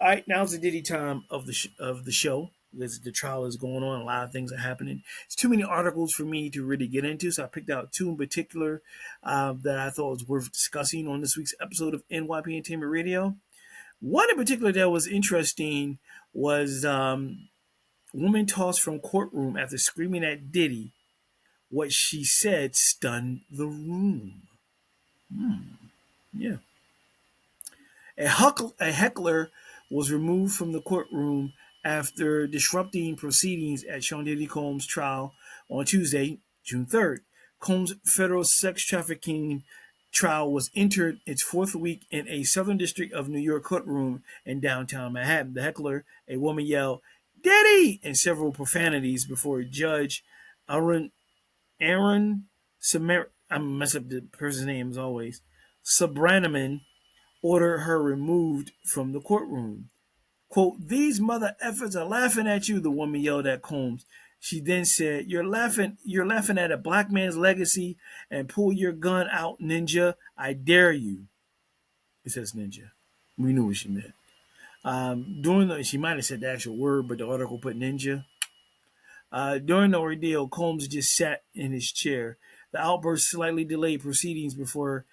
All right, now it's the Diddy time of the show because the trial is going on. A lot of things are happening. It's too many articles for me to really get into, so I picked out two in particular that I thought was worth discussing on this week's episode of NYP Entertainment Radio. One in particular that was interesting was woman tossed from courtroom after screaming at Diddy. What she said stunned the room. Yeah. A heckler was removed from the courtroom after disrupting proceedings at Sean Diddy Combs' trial on Tuesday, June 3rd. Combs' federal sex trafficking trial was entered its fourth week in a Southern District of New York courtroom in downtown Manhattan. The heckler, a woman, yelled, "Diddy!" and several profanities before Judge Aaron Samar. I'm mess up the person's name as always. Sabranaman ordered her removed from the courtroom. Quote, "These mother effers are laughing at you," the woman yelled at Combs. She then said, you're laughing at a black man's legacy and pull your gun out, ninja. I dare you." It says ninja. We knew what she meant. She might have said the actual word, but the article put ninja. During the ordeal, Combs just sat in his chair. The outburst slightly delayed proceedings before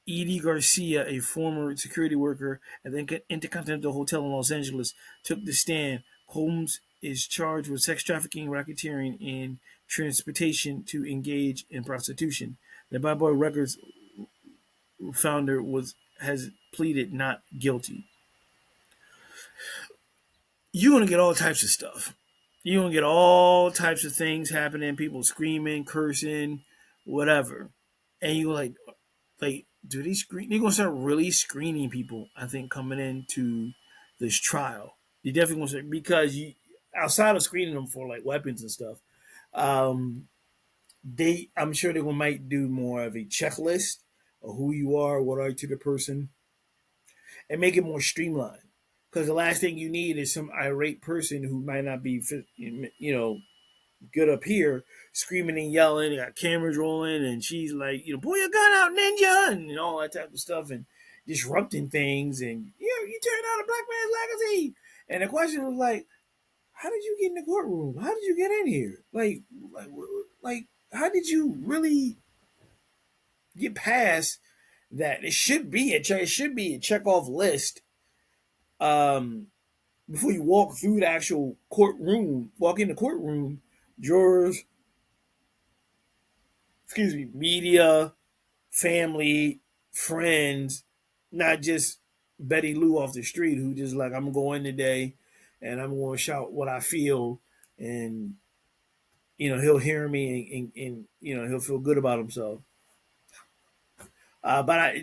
Edie Garcia, a former security worker at the Intercontinental Hotel in Los Angeles, took the stand. Combs is charged with sex trafficking, racketeering, and transportation to engage in prostitution. The Bad Boy Records founder has pleaded not guilty. You're gonna get all types of stuff. You're gonna get all types of things happening, people screaming, cursing, whatever. And you're like, do they screen? They're gonna start really screening people. I think coming into this trial, you definitely gonna start because you outside of screening them for like weapons and stuff. Um, I'm sure they might do more of a checklist of who you are, what are you to the person, and make it more streamlined. Because the last thing you need is some irate person who might not be, good up here, screaming and yelling. They got cameras rolling, and she's like, pull your gun out, ninja, and all that type of stuff, and disrupting things. And you turned out a black man's legacy. And the question was like, how did you get in the courtroom? How did you get in here? Like, like how did you really get past that? It should be a check off list. Before you walk through the actual courtroom, walk in the courtroom, jurors, media, family, friends, not just Betty Lou off the street who just like, I'm going today and I'm going to shout what I feel, and he'll hear me, and he'll feel good about himself. But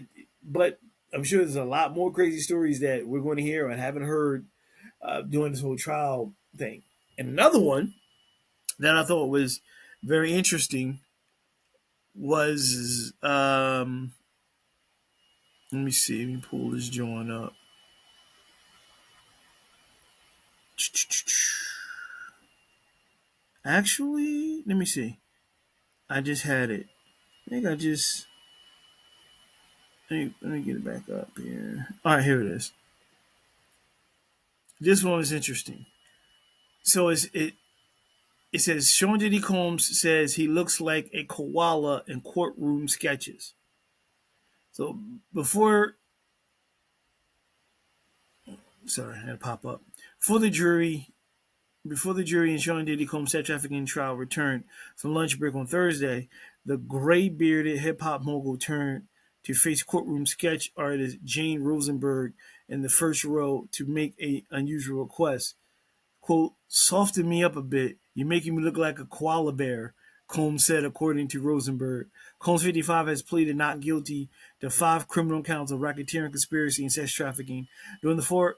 I'm sure there's a lot more crazy stories that we're going to hear and haven't heard during this whole trial thing. And another one that I thought was very interesting was let me see, let me pull this joint up. Actually, let me see. I just had it. I think I just let me get it back up here. All right, here it is. This one is interesting. So it says Sean Diddy Combs says he looks like a koala in courtroom sketches. So before, sorry, I had to pop up. For the jury, Before the jury in Sean Diddy Combs' sex trafficking trial returned from lunch break on Thursday, the gray-bearded hip-hop mogul turned to face courtroom sketch artist Jane Rosenberg in the first row to make an unusual request. Quote, soften me up a bit. You're making me look like a koala bear, Combs said, according to Rosenberg. Combs, 55, has pleaded not guilty to 5 criminal counts of racketeering, conspiracy, and sex trafficking. During the 4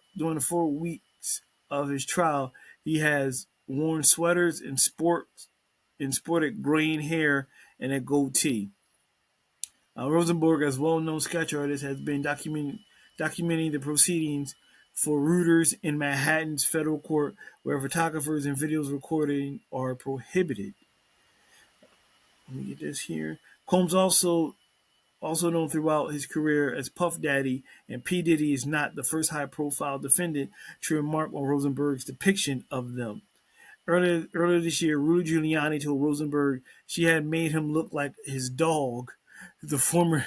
weeks of his trial, he has worn sweaters and sported graying hair and a goatee. Rosenberg, as well-known sketch artist, has been documenting the proceedings for Reuters in Manhattan's federal court, where photographers and videos recording are prohibited. Let me get this here. Combs also known throughout his career as Puff Daddy, and P. Diddy is not the first high-profile defendant to remark on Rosenberg's depiction of them. Earlier this year, Rudy Giuliani told Rosenberg she had made him look like his dog. The former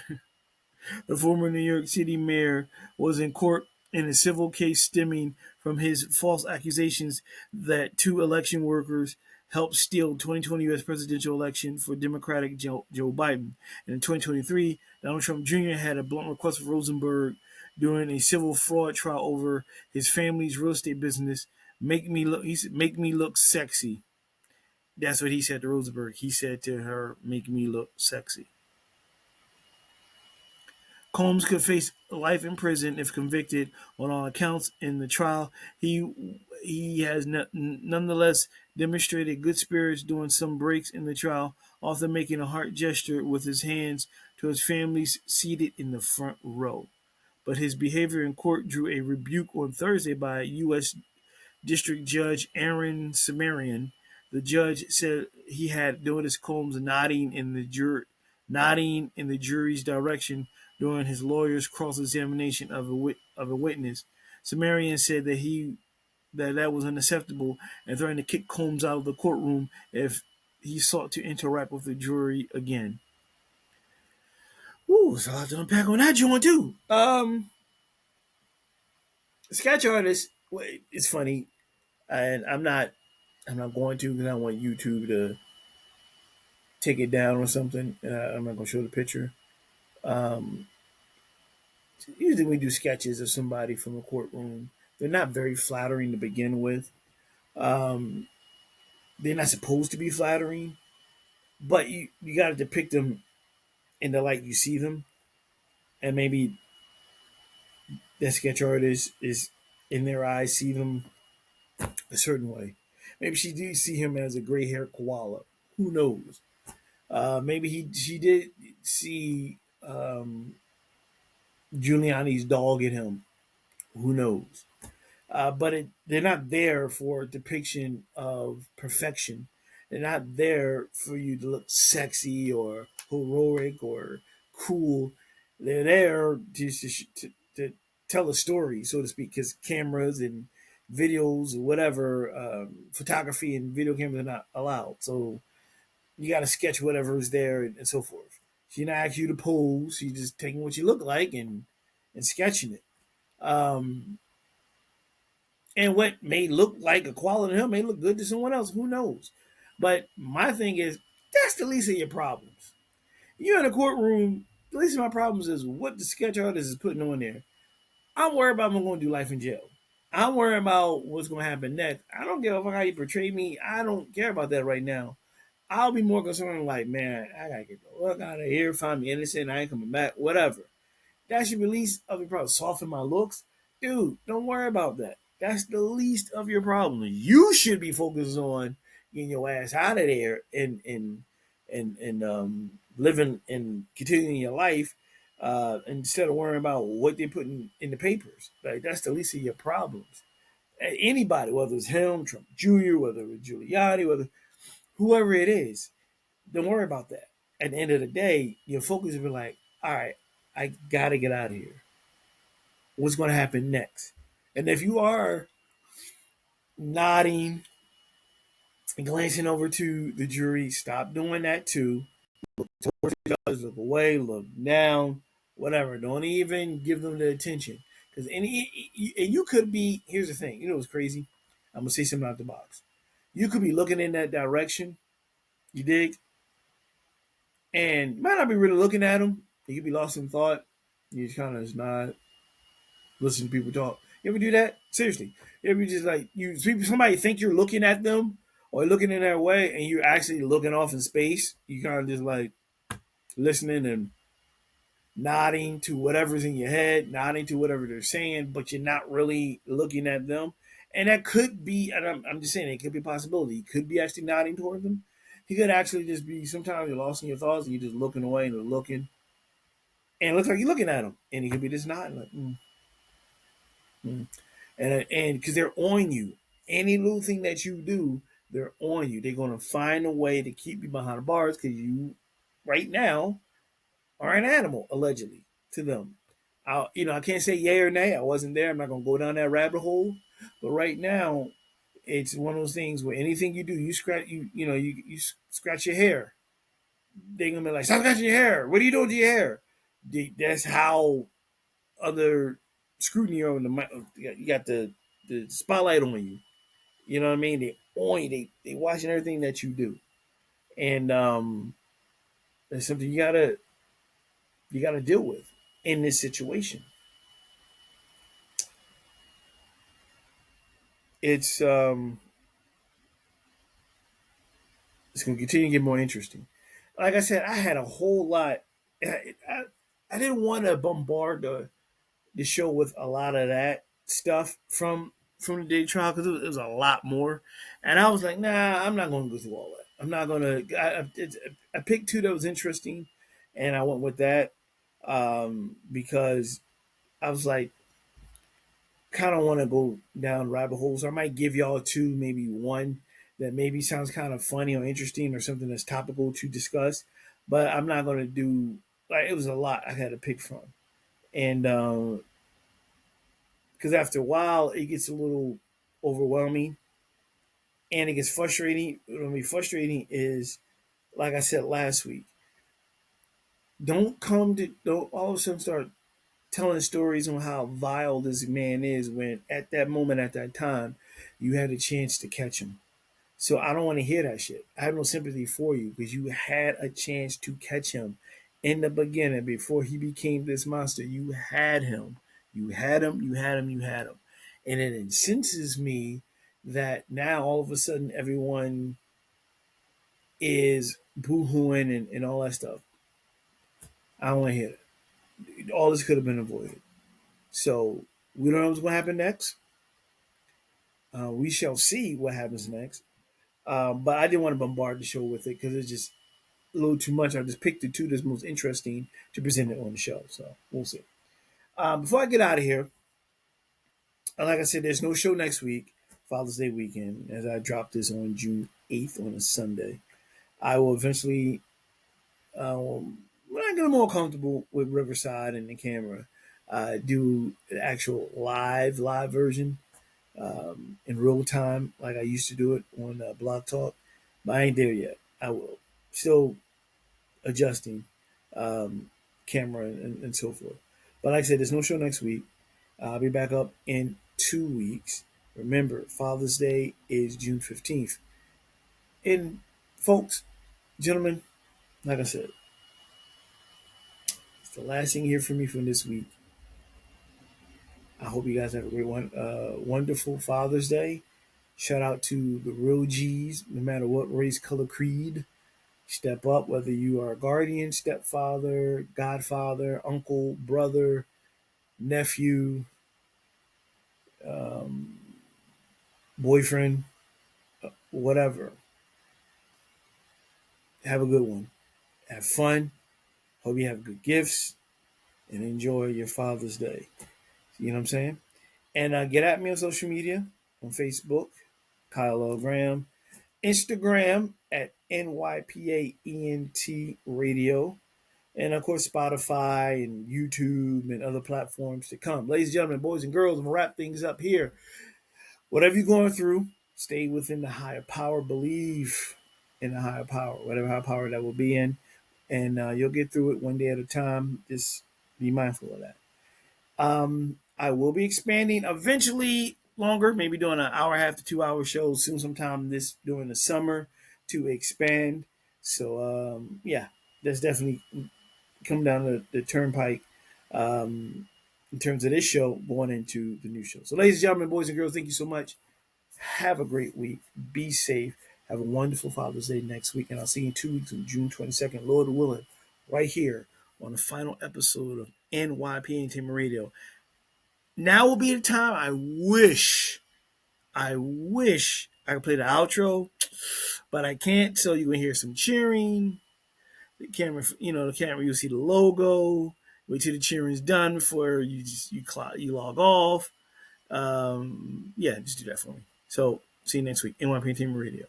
New York City mayor was in court in a civil case stemming from his false accusations that 2 election workers helped steal the 2020 U.S. presidential election for Democratic Joe Biden. And in 2023, Donald Trump Jr. had a blunt request for Rosenberg during a civil fraud trial over his family's real estate business. Make me look sexy. That's what he said to Rosenberg. He said to her, make me look sexy. Combs could face life in prison if convicted on all accounts in the trial. He has nonetheless demonstrated good spirits during some breaks in the trial, often making a heart gesture with his hands to his families seated in the front row. But his behavior in court drew a rebuke on Thursday by U.S. District Judge Aaron Sumerian. The judge said he had noticed Combs nodding in the jury's direction during his lawyer's cross-examination of a witness. Sumerian said that was unacceptable and threatened to kick Combs out of the courtroom if he sought to interact with the jury again. Ooh, so I have to unpack on that joint too. Sketch artist. It's funny, and I'm not going to because I want YouTube to take it down or something. I'm not going to show the picture. Um, Usually, we do sketches of somebody from a courtroom. They're not very flattering to begin with. Um, they're not supposed to be flattering, but you got to depict them in the light you see them, and maybe that sketch artist is in their eyes see them a certain way. Maybe she did see him as a gray haired koala. Who knows? Maybe she did see Giuliani's dog in him. Who knows? They're not there for depiction of perfection. They're not there for you to look sexy or heroic or cool. They're there to tell a story, so to speak, because cameras and videos or whatever, photography and video cameras are not allowed. So you got to sketch whatever is there and so forth. She not asking you to pose. She's just taking what you look like and sketching it. Um, and what may look like a quality to him may look good to someone else. Who knows? But my thing is, that's the least of your problems. You're in a courtroom. The least of my problems is what the sketch artist is putting on there. I'm worried about I'm going to do life in jail. I'm worried about what's going to happen next. I don't give a fuck how you portray me. I don't care about that right now. I'll be more concerned, like, man, I gotta get the fuck out of here. Find me innocent. I ain't coming back. Whatever. That's your least of your problem. Soften my looks, dude. Don't worry about that. That's the least of your problem. You should be focused on getting your ass out of there and living and continuing your life instead of worrying about what they're putting in the papers. Like that's the least of your problems. Anybody, whether it's him, Trump Jr., whether it's Giuliani, whether whoever it is, don't worry about that. At the end of the day, your focus will be like, all right, I gotta get out of here. What's going to happen next? And if you are nodding and glancing over to the jury, stop doing that too. Towards the judge, look away, look down, whatever. Don't even give them the attention. Because and you could be. Here's the thing. You know what's crazy? I'm gonna say something out the box. You could be looking in that direction. You dig? And you might not be really looking at them. You could be lost in thought. You just kind of just nod, listen to people talk. You ever do that? Seriously. You ever just like somebody think you're looking at them or looking in their way and you're actually looking off in space. You kind of just like listening and nodding to whatever's in your head, nodding to whatever they're saying, but you're not really looking at them. And that could be, and I'm just saying, it could be a possibility. You could be actually nodding toward them. He could actually just be, sometimes you're lost in your thoughts and you're just looking away and looking. And it looks like you're looking at him. And he could be just nodding, like, mm. And because they're on you, any little thing that you do, they're on you. They're going to find a way to keep you behind the bars because you, right now, are an animal allegedly to them. I can't say yay or nay. I wasn't there. I'm not going to go down that rabbit hole. But right now, it's one of those things where anything you do, you scratch, you scratch your hair. They're gonna be like, stop scratching your hair. What are you doing to your hair? That's how other scrutiny on the you got the spotlight on you. You know what I mean? They on you. They watching everything that you do, and that's something you gotta deal with in this situation. It's it's gonna continue to get more interesting. Like I said, I had a whole lot. I didn't want to bombard the show with a lot of that stuff from the day trial because it was a lot more, and I was like, nah, I'm not going to go through all that. I'm not going to. I picked two that was interesting, and I went with that because I was like, kind of want to go down rabbit holes. I might give y'all two, maybe one that maybe sounds kind of funny or interesting or something that's topical to discuss, but I'm not going to do like it was a lot I had to pick from, and because after a while it gets a little overwhelming and it gets frustrating. What will be frustrating is, like I said last week, don't all of a sudden start telling stories on how vile this man is when at that moment, at that time, you had a chance to catch him. So I don't want to hear that shit. I have no sympathy for you because you had a chance to catch him in the beginning before he became this monster. You had him. You had him. You had him. You had him. And it incenses me that now all of a sudden everyone is boohooing and all that stuff. I don't want to hear it. All this could have been avoided. So we don't know what's going to happen next. We shall see what happens next. But I didn't want to bombard the show with it because it's just a little too much. I just picked the two that's most interesting to present it on the show. So we'll see. Before I get out of here, like I said, there's no show next week, Father's Day weekend, as I drop this on June 8th on a Sunday. I will eventually, when I get more comfortable with Riverside and the camera, do the actual live version in real time, like I used to do it on Blog Talk. But I ain't there yet. I will. Still adjusting camera and so forth. But like I said, there's no show next week. I'll be back up in 2 weeks. Remember, Father's Day is June 15th. And folks, gentlemen, like I said, it's the last thing you hear from me from this week. I hope you guys have a great one, wonderful Father's Day. Shout out to the real G's, no matter what race, color, creed. Step up, whether you are a guardian, stepfather, godfather, uncle, brother, nephew, um, boyfriend, whatever. Have a good one. Have fun. Hope you have good gifts and enjoy your Father's Day. You know what I'm saying? And get at me on social media on Facebook, Kyle L. Graham, Instagram at NYPAENT Radio, and of course Spotify and YouTube and other platforms to come. Ladies and gentlemen, boys and girls, I'm gonna wrap things up here. Whatever you're going through, stay within the higher power. Believe in the higher power, whatever higher power that will be in, and you'll get through it one day at a time. Just be mindful of that. I will be expanding eventually longer, maybe doing an hour and a half to 2 hour shows soon sometime this during the summer to expand. So yeah, that's definitely come down the turnpike in terms of this show going into the new show. So ladies and gentlemen, boys and girls, thank you so much. Have a great week. Be safe. Have a wonderful Father's Day next week. And I'll see you in 2 weeks on June 22nd, Lord willing, right here on the final episode of NYP Entertainment Radio. Now will be the time I wish I could play the outro, but I can't. So you can hear some cheering. The camera, you'll see the logo. Wait till the cheering's done before you log off. Yeah, just do that for me. So see you next week. NYP Entertainment Radio.